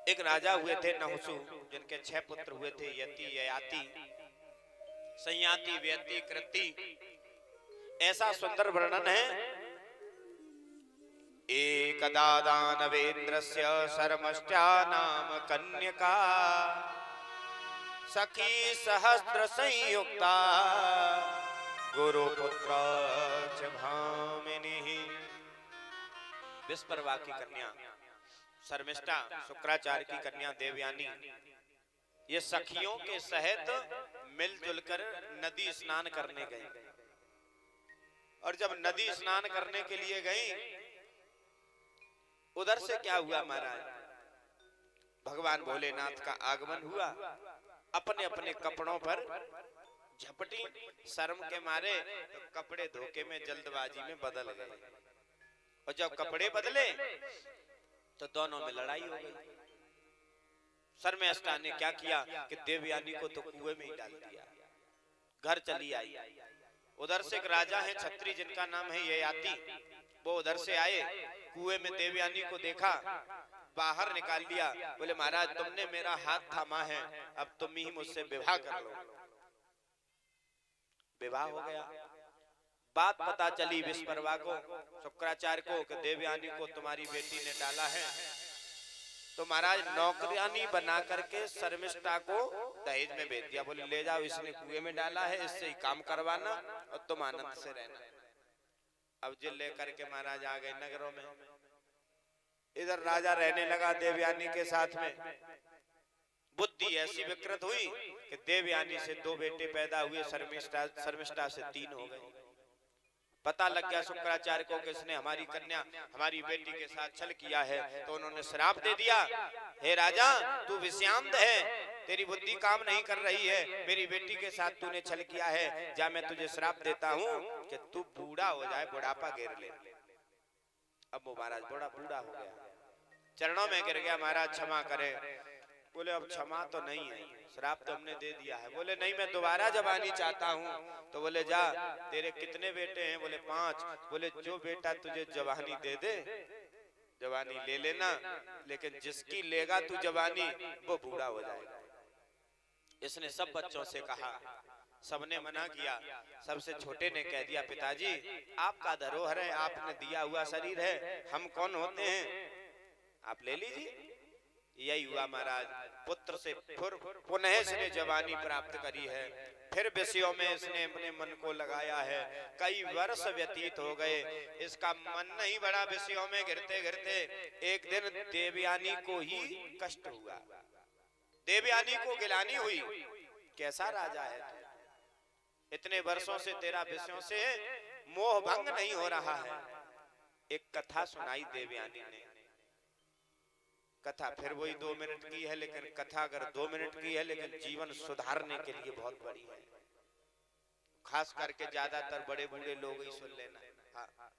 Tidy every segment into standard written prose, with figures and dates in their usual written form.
एक राजा हुए थे नहुसु, जिनके 6 पुत्र हुए थे, यति, ययाति, संयाति, व्यति, कृति। ऐसा सुंदर वर्णन है। एकदा दानवेन्द्रस्य शर्मष्टा नाम कन्यका, सखी सहस्त्र संयुक्ता, गुरुपुत्र च भामिनी। विस्परवा की कन्या शर्मिष्ठा, शुक्राचार्य की कन्या देवयानी, ये सखियों के सहित मिलजुल कर नदी स्नान करने गई। और जब नदी स्नान करने के लिए गई, उधर से क्या हुआ महाराज, भगवान भोलेनाथ का आगमन हुआ। अपने अपने कपड़ों पर झपटी, शर्म के मारे तो कपड़े धोखे में जल्दबाजी में बदल गए। और जब कपड़े बदले तो दोनों में लड़ाई हो गई। शर्मिष्ठा ने क्या किया कि देवयानी को तो कुएं में ही डाल दिया, घर चली आई। उधर से एक राजा है छत्री, जिनका नाम है ययाति, वो उधर से आए, कुएं में देवयानी को देखा, बाहर निकाल लिया। बोले महाराज तुमने मेरा हाथ थामा है, अब तुम ही मुझसे विवाह कर लो। विवाह हो गया। बात पता चली विस्परवा को, शुक्राचार्य को, कि देवयानी को तुम्हारी बेटी ने डाला है। तो महाराज नौकरानी बना करके शर्मिष्ठा को दहेज में भेज दिया। बोले ले जाओ, इसने कुएं में डाला है, इससे ही काम करवाना और तुम आनंद से रहना। अब जिल लेकर के महाराज आ गए नगरों में। इधर राजा रहने लगा देवयानी के साथ में। बुद्धि ऐसी विकृत हुई कि देवयानी से 2 बेटे पैदा हुए, शर्मिष्ठा से 3 हो गए। पता लग गया शुक्राचार्य को कि इसने हमारी कन्या, हमारी बेटी के साथ छल किया है। तो उन्होंने श्राप दे दिया, हे राजा तू विषयांध है, तेरी बुद्धि काम नहीं कर रही है, मेरी बेटी के साथ तूने छल किया है, जा मैं तुझे श्राप देता हूँ कि तू बूढ़ा हो जाए, बुढ़ापा घेर ले। अब वो महाराज बड़ा बूढ़ा हो गया, चरणों में गिर गया, महाराज क्षमा करे। बोले अब क्षमा तो नहीं है, श्राप तो हमने दे दिया है। बोले नहीं, मैं दोबारा जवानी चाहता हूँ। तो बोले जा, तेरे कितने बेटे हैं? बोले 5। बोले जो बेटा तुझे जवानी दे दे, जवानी ले लेना, लेकिन जिसकी लेगा तू जवानी वो बूढ़ा हो जाएगा। इसने सब बच्चों से कहा, सबने मना किया। सबसे छोटे ने कह दिया, पिताजी आपका धरोहर है, आपने दिया हुआ शरीर है, हम कौन होते हैं, आप ले लीजिए। यही हुआ महाराज, पुत्र से फिर पुनः इसने जवानी प्राप्त करी है, फिर विषयों में इसने अपने मन को लगाया है। कई वर्ष व्यतीत हो गए, इसका मन नहीं बढ़ा। विषयों में गिरते गिरते एक दिन देवयानी को ही कष्ट हुआ, देवयानी को गिलानी हुई। कैसा राजा है तू, इतने वर्षों से तेरा विषयों से मोह भंग नहीं हो रहा है। एक कथा सुनाई देवयानी ने। कथा फिर वही 2 मिनट की है, लेकिन कथा अगर 2 मिनट की है, लेकिन जीवन सुधारने के लिए बहुत बड़ी है। खास करके ज्यादातर बड़े बूढ़े लोग ही सुन लेना। हाँ।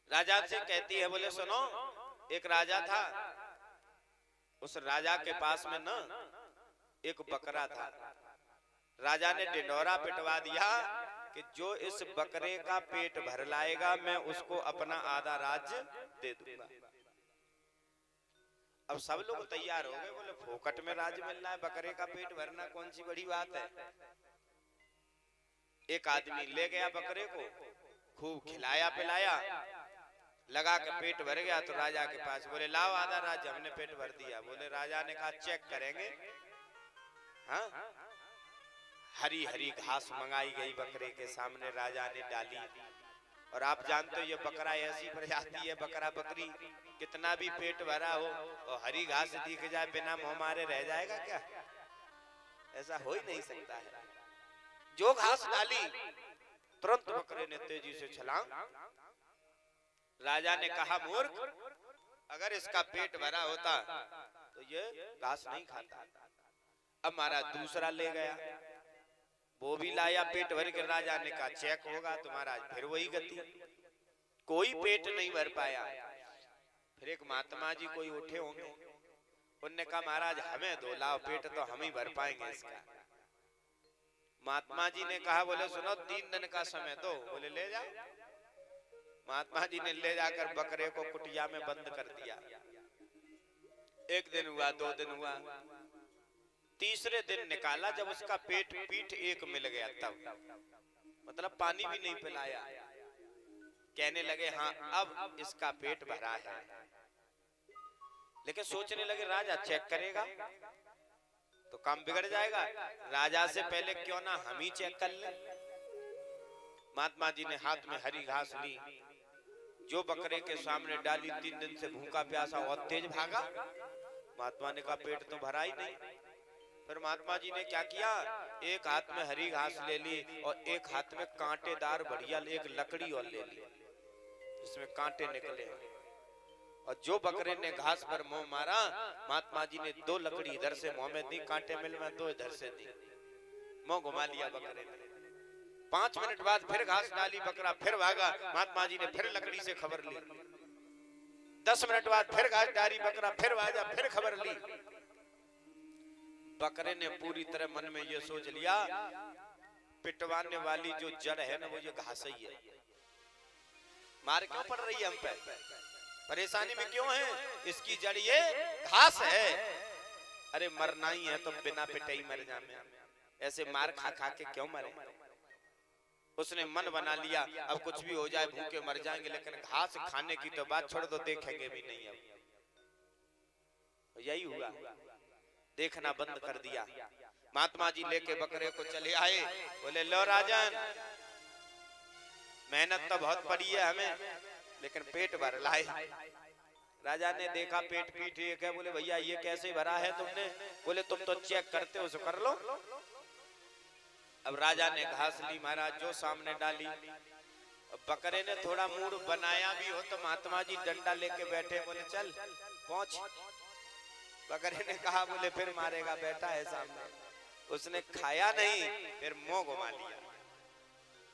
राजा से कहती है, बोले सुनो, एक राजा था, उस राजा के पास में ना एक बकरा था। राजा ने ढिंढोरा पिटवा दिया कि जो इस बकरे का पेट भर लाएगा मैं उसको अपना आधा राज्य दे दूंगा। अब सब लोग तैयार हो गए, बोले फोकट में राज्य मिल रहा है, बकरे का पेट भरना कौन सी बड़ी बात है। एक आदमी ले गया बकरे को, खूब खिलाया पिलाया, लगा के पेट भर गया। तो राजा के पास, बोले लाओ आधा राज्य, हमने पेट भर दिया। बोले राजा ने कहा चेक करेंगे। हाँ, हरी हरी घास मंगाई गई, बकरे के सामने राजा ने डाली। और आप जानते हो ये बकरा ऐसी प्रजाति है, बकरा बकरी कितना भी पेट भरा हो और हरी घास दिख जाए बिना मुंह मारे रह जाएगा क्या? ऐसा हो ही नहीं सकता है। जो घास डाली तुरंत बकरे ने तेजी से छलांग। राजा ने कहा मूर्ख, अगर इसका पेट भरा होता तो ये घास नहीं खाता। अब महाराज दूसरा ले गया, वो भी लाया पेट भर के। राजा ने कहा चेक होगा तो महाराज फिर वही गति, कोई पेट नहीं भर पाया। फिर एक महात्मा जी कोई उठे होंगे, उनने कहा महाराज हमें दो, लाओ पेट तो हम ही भर पाएंगे इसका। महात्मा जी ने कहा, बोले सुनो 3 दिन का समय दो। बोले ले जाओ। महात्मा जी ने ले जाकर बकरे को कुटिया में बंद कर दिया। एक दिन हुआ, 2 दिन हुआ, तीसरे दिन निकाला जब उसका पेट पीठ एक मिल गया, तब मतलब पानी भी नहीं पिलाया। कहने लगे हाँ अब इसका पेट भरा है। लेकिन सोचने लगे राजा चेक करेगा तो काम बिगड़ जाएगा, राजा से पहले क्यों ना हम ही चेक कर लें। महात्मा जी ने हाथ में हरी घास ली, जो बकरे के सामने डाली, 3 दिन से भूखा प्यासा और तेज भागा। महात्मा ने कहा पेट तो भरा ही नहीं। फिर महात्मा जी ने क्या किया, एक हाथ में हरी घास ले ली और एक हाथ में कांटेदार बढ़िया एक लकड़ी और ले ली, जिसमें कांटे निकले। और जो बकरे ने घास पर मुंह मारा, महात्मा जी ने 2 लकड़ी इधर से मुंह में दी, कांटे मिल में 2 इधर से दी, मुंह घुमा लिया बकरे ने। 5 मिनट बाद फिर घास डाली, बकरा फिर भागा, महात्मा जी ने फिर लकड़ी से खबर ली। 10 मिनट बाद फिर घास डाली, बकरा फिर भागा, फिर खबर ली। बकरे ने पूरी तरह मन में ये सोच लिया, पिटवाने वाली जो जड़ है ना वो ये घास ही है, मार क्यों पड़ रही है हम पे, परेशानी में क्यों है, इसकी जड़ ये घास है। अरे मरना ही है तो बिना पिटे ही मर जाए, ऐसे मार खा खा के क्यों मरे। उसने मन बना लिया अब कुछ भी हो जाए भूखे मर जाएंगे, लेकिन घास खाने की तो बात छोड़ दो, देखेंगे भी नहीं। अब यही हुआ, देखना बंद कर दिया। महात्मा जी लेके बकरे को चले आए, बोले लो राजन, मेहनत तो बहुत पड़ी है हमें, लेकिन पेट भर लाए। राजा ने देखा पेट पीठ एक है, बोले भैया ये कैसे भरा है तुमने। बोले तुम तो चेक करते हो, सो कर लो। अब राजा ने घास ली महाराज, जो सामने डाली। बकरे ने थोड़ा मूड बनाया भी हो तो महात्मा जी डंडा लेके बैठे, बोले चल पहुंच। बकरे ने कहा बोले फिर मारेगा, बेटा है सामने। उसने खाया नहीं, फिर मुंह घुमा लिया।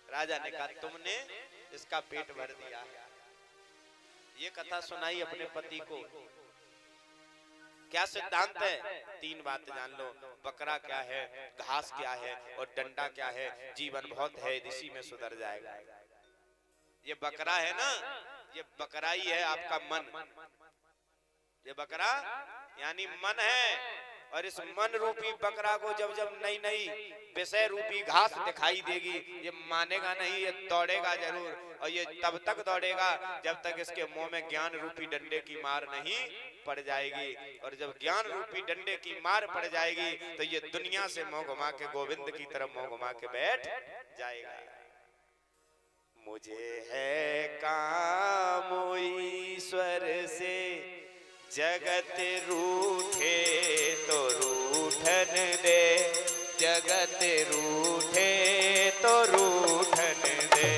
राजा ने कहा तुमने इसका पेट भर दिया है। ये कथा सुनाई अपने पति को। क्या सिद्धांत है, 3 बात जान लो, बकरा क्या है, घास क्या है और डंडा क्या है। जीवन बहुत है, इसी में सुधर जाएगा। ये बकरा है ना, ये बकरा ही है आपका मन। ये बकरा यानी मन है, और इस मन रूपी बकरा को जब जब नई नई विषय रूपी घास दिखाई देगी, ये मानेगा नहीं, ये दौड़ेगा जरूर। और ये तब तक दौड़ेगा जब तक इसके मुंह में ज्ञान रूपी डंडे की मार नहीं पड़ जाएगी। और जब ज्ञान रूपी डंडे की मार पड़ जाएगी तो ये दुनिया से मुंह घुमा के गोविंद की तरफ मुंह घुमा के बैठ जाएगा। मुझे है काम ईश्वर से, जगत रूठे तो रूठन दे, जगत रूठे तो रूठन दे।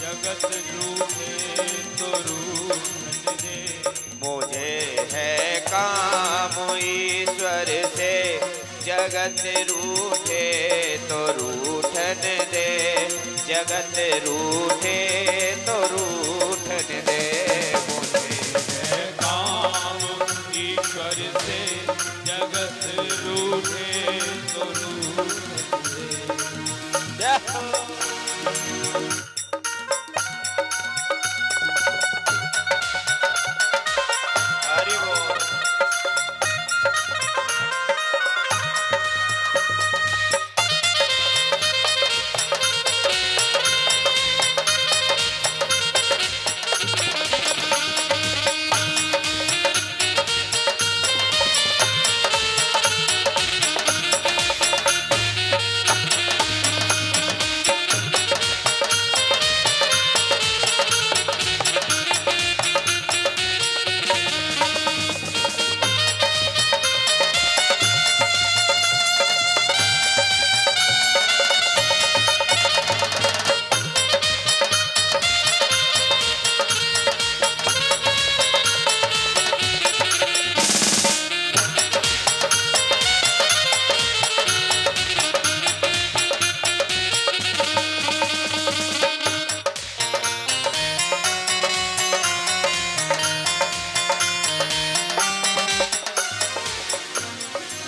जगत रूठे तो रूठन दे। मुझे है काम ईश्वर से, जगत रूठे तो रूठन दे, जगत रूठे तो रूठन दे। मुझे है काम ईश्वर से, जगत रूठे तो रूठन दे। हरि बोल।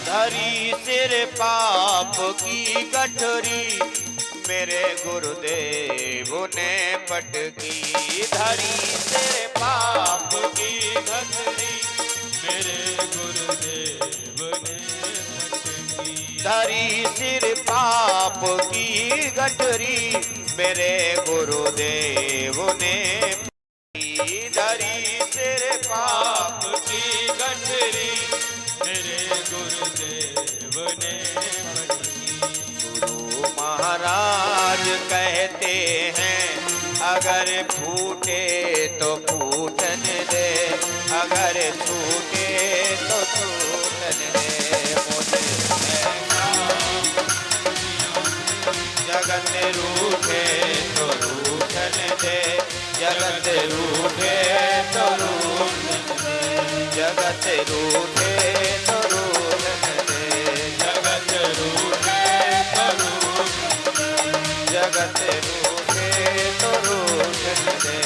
धरी सिर पाप की गठरी, मेरे गुरुदेव ने पटकी धरी तेरे पाप की गठरी, मेरे गुरुदेव ने पटकी धरी सिर पाप की गठरी, मेरे गुरुदेव ने पटकी धरी सिर पाप की गठरी, मेरे गुरुदेव ने पटकी। गुरु महाराज कहते हैं अगर फूटे तो फूटन दे, अगर छूटे तो छूटन दे, मुझे जगत रूठे तो रूठन दे, जगत रूठे तो रूठन दे, जगत रूठे तो रूठन दे, जगत रूठे तो रूठन दे, जगत रूठे तो रूठन दे,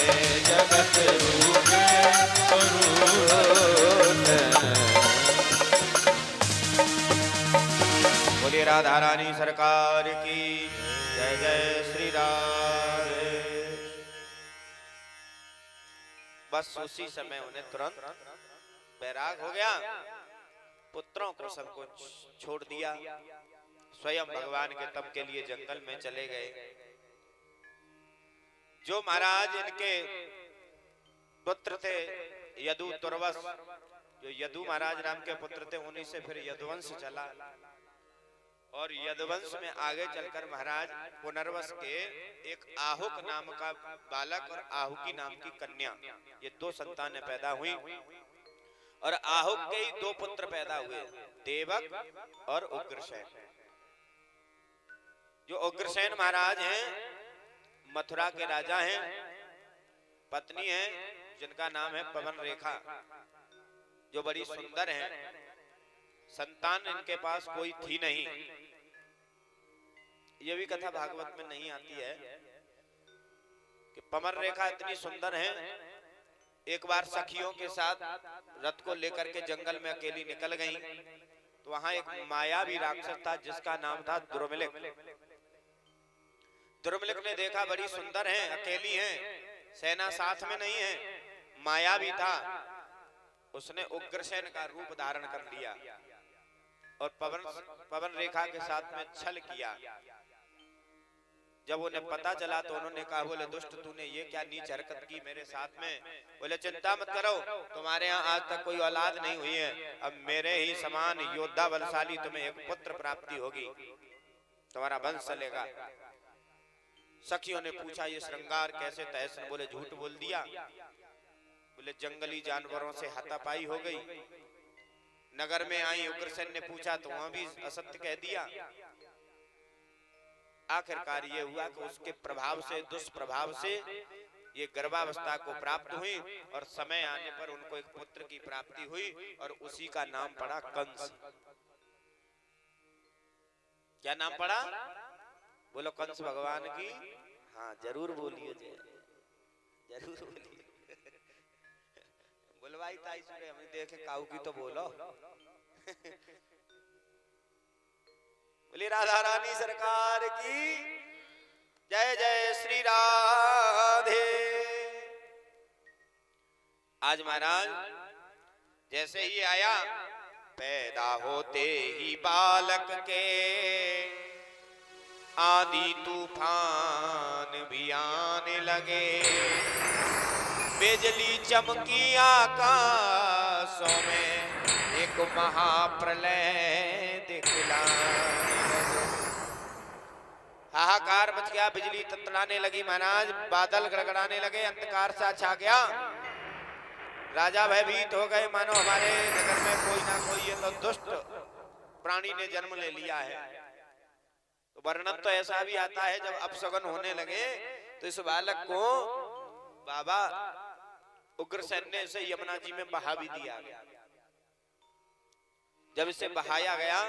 जगत रूठे तो रूठन दे। बोलिए राधा रानी सरकार की जय। जय श्री राधे। बस उसी समय उन्हें तुरंत बैराग हो गया, पुत्रों को सब कुछ छोड़ दिया, स्वयं भगवान के तप के लिए जंगल में चले गए। जो महाराज इनके पुत्र थे यदु तुर्वस, जो यदु महाराज राम के पुत्र थे, उन्हीं से फिर यदुवंश चला और यदुवंश में आगे चलकर महाराज पुनर्वस के एक आहुक नाम का बालक और आहुकी नाम की कन्या, ये दो संतानें पैदा हुई और आहुक के ही दो पुत्र पैदा हुए, देवक और उग्रसेन। जो उग्रसेन महाराज हैं मथुरा के राजा हैं, पत्नी है जिनका नाम है पवन रेखा, जो बड़ी सुंदर हैं। संतान इनके पास कोई थी नहीं। ये भी कथा भागवत में नहीं आती है कि पवन रेखा इतनी सुंदर है, एक बार सखियों के साथ रथ को लेकर के जंगल में अकेली निकल गई, तो वहां एक मायावी राक्षस था जिसका नाम था दुर्मिलिक। दुर्मिलिक ने देखा बड़ी सुंदर है, अकेली है, सेना साथ में नहीं है, मायावी था, उसने उग्रसेन का रूप धारण कर लिया और पवन रेखा के साथ में छल किया। जब उन्हें पता चला तो उन्होंने कहा, बोले दुष्ट तूने ये क्या नीच हरकत की मेरे साथ में। बोले चिंता मत करो, तुम्हारे यहाँ आज तक कोई औलाद नहीं हुई है, अब मेरे ही समान योद्धा बलशाली तुम्हें एक पुत्र प्राप्ति होगी, तुम्हारा वंश चलेगा। सखियों ने पूछा ये श्रृंगार कैसे तहसन, बोले झूठ बोल दिया, बोले जंगली जानवरों से हाथापाई हो गई। नगर में आई, उग्रसेन ने पूछा तो वहां भी असत्य कह दिया। आखिरकार ये हुआ कि उसके प्रभाव से, दुष्प्रभाव से ये गर्भावस्था को प्राप्त हुई और समय आने पर उनको एक पुत्र की प्राप्ति हुई और उसी का नाम पड़ा कंस। क्या नाम पड़ा? बोलो कंस भगवान की। हाँ जरूर बोलिए, जरूर बोलिए। बुलवाई ताई सुने हमें देखे काऊ की तो बोलो। बोली राधा रानी सरकार की जय। जय श्री राधे। आज महाराज जैसे ही आया, पैदा होते ही बालक के आंधी तूफान भी आने लगे, बिजली चमकी आकाशों में एक महाप्रलय दिखलाने लगे। हाहाकार मच गया, बिजली तड़तड़ाने लगी महाराज, बादल गड़गड़ाने लगे, अंधकार सा छा गया। राजा भयभीत हो गए, मानो हमारे नगर में कोई ना कोई ये तो दुष्ट प्राणी ने जन्म ले लिया है। तो वर्णन तो ऐसा भी आता है जब अपशगुन होने लगे तो इस बालक को बाबा उग्रसेन ने इसे यमुना जी में बहा भी दिया गया। जब इसे बहाया गया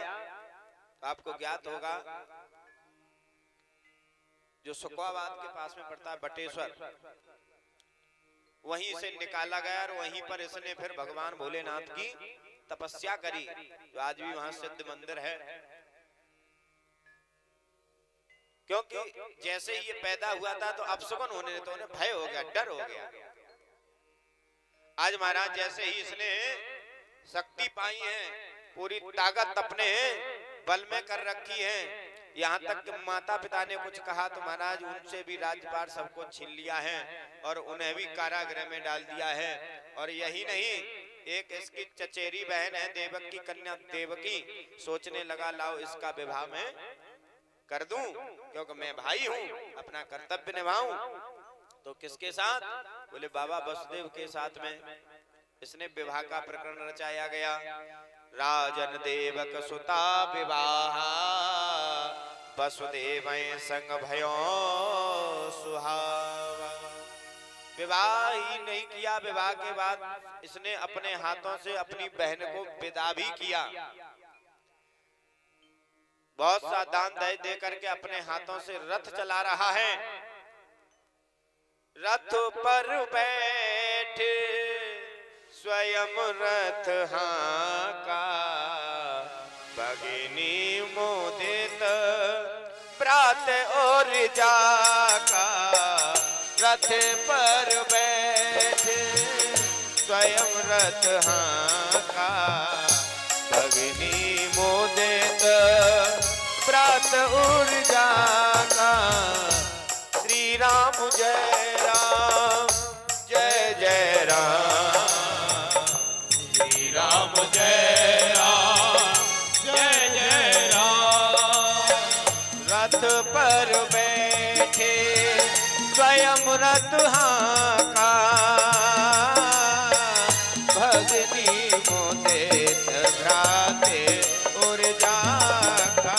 तो आपको ज्ञात होगा जो सुखवाबाद के पास में पड़ता है बटेश्वर, वहीं इसे निकाला गया और वहीं पर इसने फिर भगवान भोलेनाथ की तपस्या करी, जो आज भी वहां सिद्ध मंदिर है। क्योंकि जैसे ही ये पैदा हुआ था तो अपशगुन होने तो उन्हें भय हो गया, डर हो गया। आज महाराज जैसे ही इसने शक्ति पाई है, पूरी ताकत अपने बल में कर रखी है, यहाँ तक कि माता पिता ने कुछ कहा तो महाराज उनसे भी राजपाट सबको छीन लिया है और उन्हें भी कारागृह में डाल दिया है। और यही नहीं, एक इसकी चचेरी बहन है देवक की कन्या देवकी, सोचने लगा लाओ इसका विवाह में कर दूं, क्योंकि मैं भाई हूं, अपना कर्तव्य निभाऊं। तो किसके साथ? बोले बाबा वसुदेव के साथ में इसने विवाह का प्रकरण रचाया गया। राजन देवक सुता विवाह, वसुदेव संग भयो सुहावा। विवाह ही नहीं किया, विवाह के बाद इसने अपने हाथों से अपनी बहन को विदा भी किया। बहुत सा दान दे करके अपने हाथों से रथ चला रहा है। रथ पर बैठ स्वयं रथ हाका, भगिनी मोदित प्रात और जाका। रथ पर बैठ स्वयं रथ हाका, भगिनी मोदित प्रात ऊर्जा का। श्री राम जय राम जय जय राम, श्री राम जय राम जय जय राम। रथ पर बैठे स्वयं रथ हाका, भगनी मोदित भ्राते ऊर्जा का।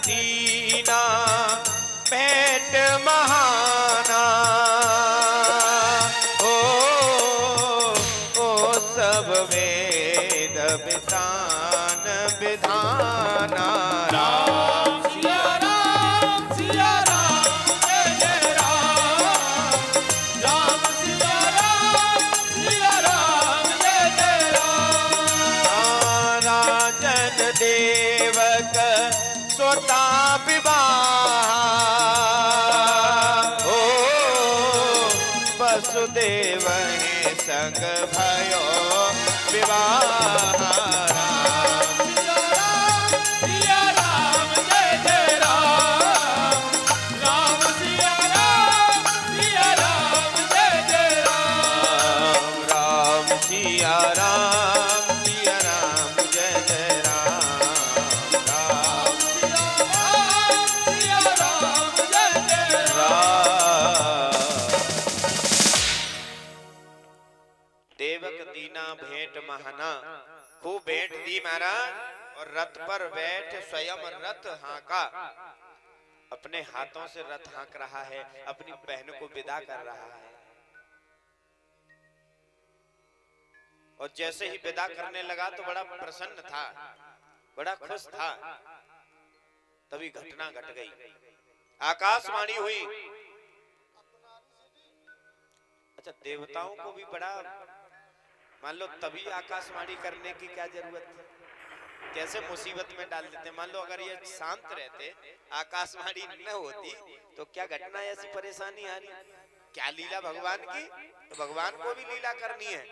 दीना भेंट महाना, ओ सब वेद विधान विधाना। राम सिया राम जय जय राम। राम सिया राम जय जय राम। राजन देवक सोता विवाह, हो वसुदेव संग भयो विवाह। सिया राम जय जय राम। राम सिया राम जय जय राम। राम सिया राम जय जय राम। राम सिया राम जय जय राम। देवक दीना भेंट महाना, खूब भेंट दी महाराज। और रथ पर बैठ स्वयं रथ हाका, अपने हाथों से रथ हाँक रहा है, अपनी बहन को विदा कर रहा है। और जैसे ही विदा करने लगा तो बड़ा प्रसन्न था, बड़ा खुश था। तभी घटना घट गई, आकाशवाणी हुई। अच्छा, देवताओं को भी बड़ा मान लो तभी आकाशवाणी करने की क्या जरूरत थी? कैसे मुसीबत में डाल देते। मान लो अगर ये शांत रहते, आकाशवाणी न होती तो क्या घटना ऐसी परेशानी आ रही? क्या लीला भगवान की, तो भगवान को भी लीला करनी है।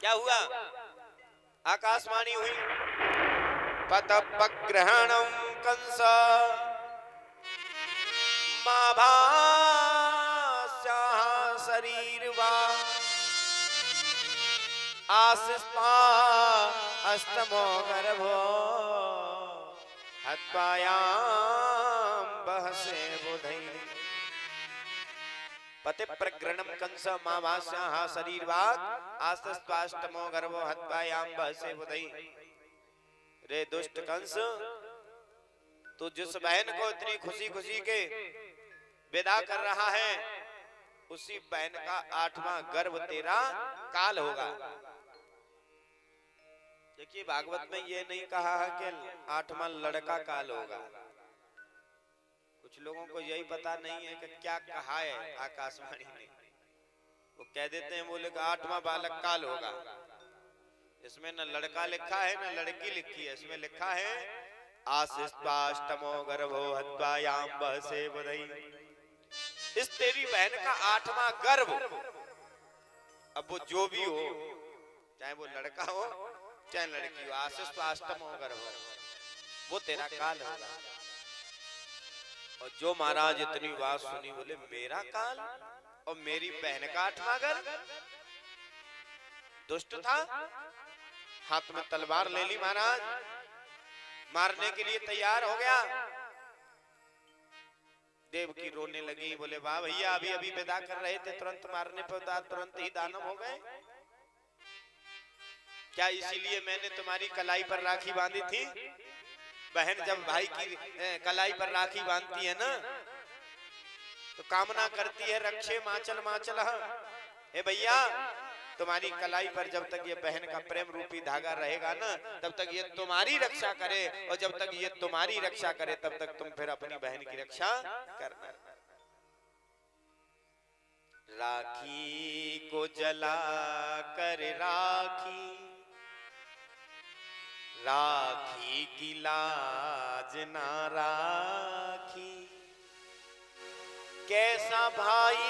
क्या हुआ? आकाशवाणी हुई। पतपग्रहणं कंस माभास्याः शरीरवा, आशिष्टा अष्टमो गर्भो हत्वायां बहसे बुधै। पति प्रग्रणम कंस माभास्याः शरीरवाक् आशिष्टाष्टमो गर्भो हत्वायां बहसे बुधै। रे दुष्ट कंस, तू जिस बहन को इतनी खुशी खुशी के विदा कर रहा है, उसी बहन का 8वां गर्भ तेरा काल होगा। देखिए, भागवत में ये नहीं कहा है कि 8वां लड़का काल होगा। कुछ लोगों को यही पता नहीं है कि क्या कहा है आकाशवाणी ने। वो कह देते हैं, बोले कि 8वां बालक काल होगा। इसमें न लड़का लिखा है न लड़की लिखी है, इसमें लिखा है आशिष्टाष्टमो गर्भो हत्वायाम बहसे बधई। इस तेरी बहन का 8वां गर्भ, अब वो जो भी हो, चाहे वो लड़का हो चाहे लड़की हो, आशिष्टाष्टमो गर्भ, वो तेरा काल होगा। और जो महाराज इतनी बात सुनी, बोले मेरा काल और मेरी बहन का 8वां गर्भ। दुष्ट था, हाथ में तलवार ले ली महाराज, मारने के लिए तैयार हो गया। देवकी रोने लगी, बोले वाह भैया, अभी अभी विदा कर रहे थे, तुरंत मारने पर तुरंत ही दानव हो गए। क्या इसीलिए मैंने तुम्हारी कलाई पर राखी बांधी थी? बहन जब भाई की कलाई पर राखी बांधती है ना, तो कामना करती है रक्षे माचल माचल। हे भैया, तुम्हारी कलाई पर जब तक ये बहन का प्रेम रूपी धागा रहेगा ना, तब तक ये तुम्हारी रक्षा करे, और जब तक ये तुम्हारी रक्षा करे तब तक तुम फिर अपनी बहन की रक्षा करना। राखी को जला कर राखी, राखी की लाज ना राखी, कैसा भाई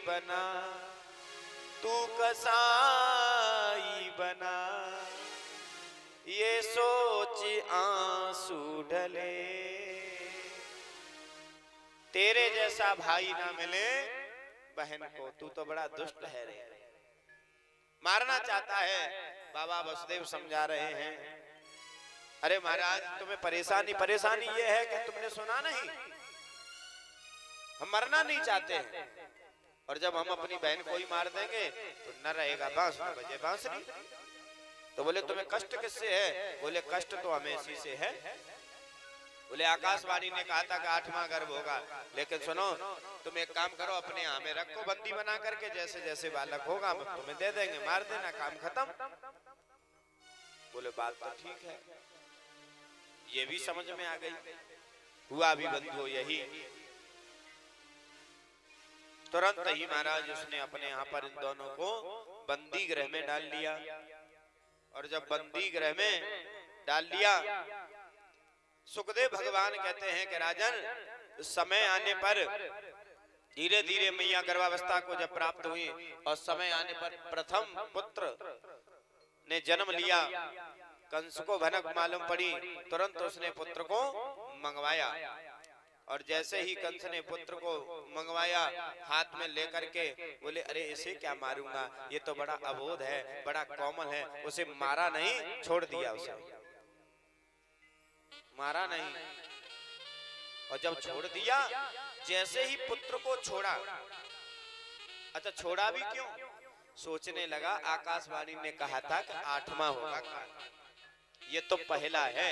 बना तू कसाई बना, ये सोच आंसू ढले। तेरे जैसा भाई ना मिले बहन को, तू तो बड़ा दुष्ट है रे। मारना चाहता है। बाबा वसुदेव समझा रहे हैं, अरे महाराज तुम्हें परेशानी ये है कि तुमने सुना नहीं, हम मरना नहीं चाहते हैं, और जब हम अपनी बहन को ही मार देंगे तो न रहेगा बांस न बजे बांसुरी। तो बोले तुम्हें कष्ट किससे है? बोले कष्ट तो हमें इसी से है। बोले आकाशवाणी ने कहा था कि 8वां गर्भ होगा, लेकिन सुनो तुम एक काम करो, अपने यहाँ में रखो बंदी बना करके, जैसे जैसे बालक होगा हम तुम्हें दे देंगे, मार देना, काम खत्म। बोले बात तो ठीक है, ये भी समझ में आ गई। हुआ भी बंधु यही। तुरंत ही महाराज उसने अपने यहाँ पर इन दोनों को बंदी गृह में डाल लिया। और जब बंदी गृह में डाल लिया, सुखदेव भगवान कहते हैं कि राजन, समय आने पर धीरे धीरे मैया गर्भावस्था को जब प्राप्त हुई और समय आने पर प्रथम पुत्र ने जन्म लिया, कंस को भनक मालूम पड़ी, तुरंत उसने पुत्र को मंगवाया। और जैसे ही कंस ने पुत्र को मंगवाया, हाथ में लेकर के बोले अरे इसे क्या मारूंगा, ये तो बड़ा अबोध है, बड़ा कोमल है। उसे मारा नहीं, छोड़ दिया, उसे मारा नहीं। और जब छोड़ दिया, जैसे ही पुत्र को छोड़ा, अच्छा छोड़ा भी क्यों? सोचने लगा आकाशवाणी ने कहा था कि 8वां होगा, ये तो पहला है,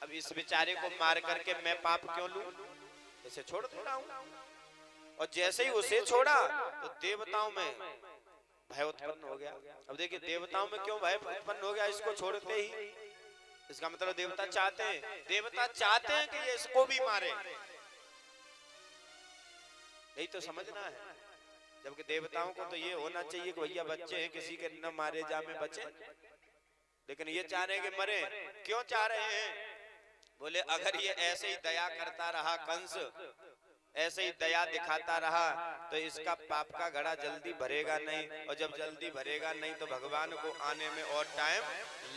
अब इस बेचारे को मार करके मैं पाप क्यों लूं, इसे छोड़ देता हूं। और जैसे ही उसे छोड़ा तो देवताओं में भय उत्पन्न हो गया। अब देखिए देवताओं में क्यों भय उत्पन्न हो गया इसको छोड़ते ही? इसका मतलब देवता चाहते हैं कि ये इसको भी मारे, यही तो समझना है। जबकि देवताओं को तो ये होना चाहिए कि भैया बच्चे हैं, किसी के न मारे जा में बचे, लेकिन ये चाह रहे हैं कि मरे। क्यों चाह रहे हैं? बोले अगर ये ऐसे ही दया करता रहा, कंस ऐसे ही दया दिखाता रहा, तो इसका पाप का घड़ा जल्दी भरेगा नहीं, और जब जल्दी भरेगा नहीं तो भगवान को आने में और टाइम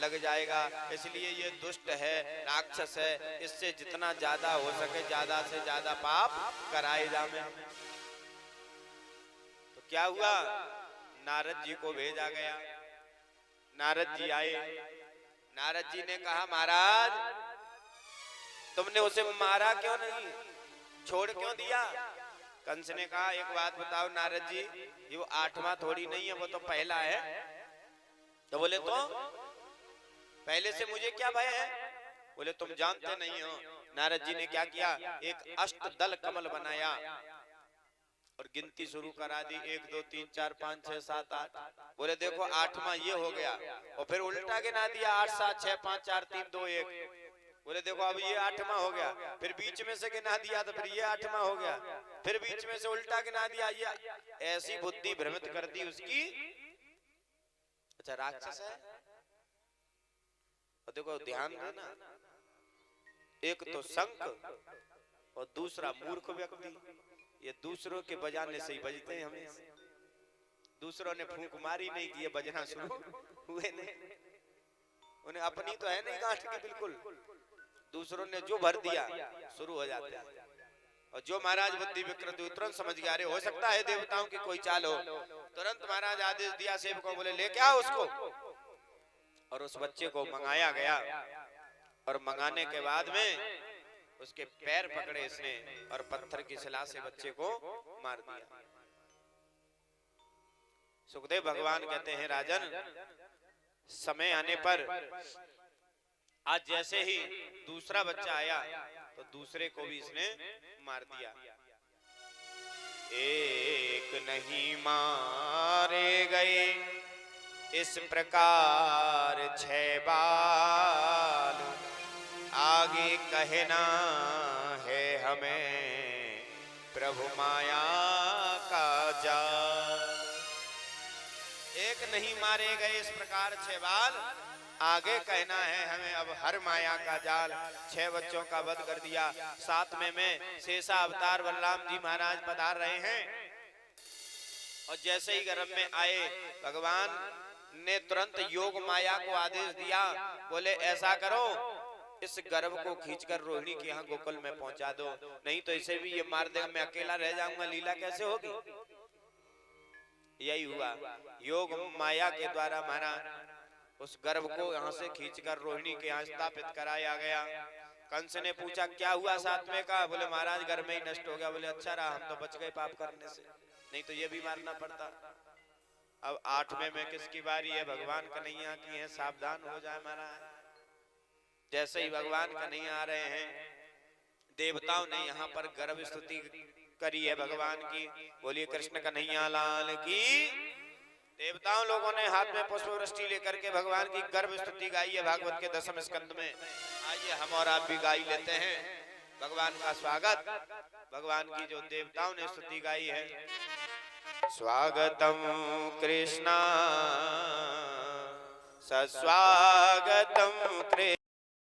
लग जाएगा। इसलिए ये दुष्ट है, राक्षस है, इससे जितना ज्यादा हो सके ज्यादा से ज्यादा पाप कराए जाए। तो क्या हुआ, नारद जी को भेजा गया। नारद जी आए, नारद जी ने कहा महाराज तुमने उसे मारा क्यों नहीं, छोड़ क्यों दिया? कंस ने कहा एक बात बताओ नारद जी, ये वो 8वां थोड़ी नहीं है, वो तो पहला है। तो बोले तो पहले से मुझे क्या भय है? बोले तुम जानते नहीं हो। नारद जी ने क्या किया, एक अष्टदल कमल बनाया और गिनती शुरू करा दी, 1 2 3 4 5 6 7 8। बोले देखो 8वां ये हो गया, और फिर उल्टा गिना दिया 8 7 6 5 4 3 2 1। बोले देखो अब ये 8वां हो गया, फिर बीच में से गिना दिया तो फिर ये 8वां हो गया, फिर बीच में से उल्टा गिना दिया। ये ऐसी बुद्धि भ्रमित कर दी उसकी। अच्छा राक्षस है। और देखो ध्यान देना, एक तो संक और दूसरा मूर्ख व्यक्ति, ये दूसरों के बजाने से ही बजते हैं हमें। दूसरों ने फूंक मारी नहीं कि ये बजना शुरू हुए नहीं, उन्हें अपनी तो है नहीं गांठ की बिल्कुल, दूसरों ने जो भर दिया शुरू हो जाते हैं। और जो महाराज बुद्धि विकृत हुई तुरंत समझ गया, अरे हो सकता है देवताओं की कोई चाल हो। तुरंत महाराज आदेश दिया सेवकों, बोले लेके आओ उसको। और उस बच्चे को मंगाया गया, और मंगाने के बाद में उसके पैर पकड़े इसने और पत्थर की शिला से बच्चे को मार दिया। सुखदेव भगवान कहते हैं राजन, समय आने पर आज जैसे ही दूसरा बच्चा आया तो दूसरे को भी इसने मार दिया। एक नहीं मारे गए इस प्रकार 6 बाल, आगे कहना है हमें प्रभु माया का जाल। एक नहीं मारे गए इस प्रकार 6 बाल, आगे कहना है हमें अब हर माया का जाल। 6 बच्चों का वध कर दिया। 7वें में शेषा अवतार बलराम जी महाराज पधार रहे हैं, और जैसे ही गर्भ में आए भगवान ने तुरंत योग माया को आदेश दिया, बोले ऐसा करो इस गर्भ को खींचकर रोहिणी के यहाँ गोकुल में पहुंचा दो, नहीं तो इसे भी ये मार देगा, मैं अकेला रह जाऊंगा, लीला कैसे होगी। यही हुआ, योग माया के द्वारा महाराज उस गर्भ को यहाँ से खींचकर रोहिणी के यहाँ स्थापित कराया गया। कंस ने पूछा क्या हुआ 7वें का, बोले महाराज गर्भ में ही नष्ट हो गया। बोले अच्छा रहा, हम तो बच गए पाप करने से, नहीं तो ये भी मारना पड़ता। अब 8वें में किसकी बारी है, भगवान कन्हैया की है, सावधान हो जाए महाराज। जैसे ही भगवान कन्हैया आ रहे हैं, देवताओं ने यहाँ पर गर्भ स्तुति करी है भगवान की। बोलिए कृष्ण कन्हैया लाल की। देवताओं लोगों ने हाथ में पुष्प वृष्टि लेकर के भगवान की गर्भ स्तुति गाई है भागवत के 10वें स्कंद में। आइए हम और आप भी गाई लेते हैं भगवान का स्वागत, भगवान की जो देवताओं ने स्तुति गाई है। स्वागतम कृष्णा सस्वागतम कृष्ण।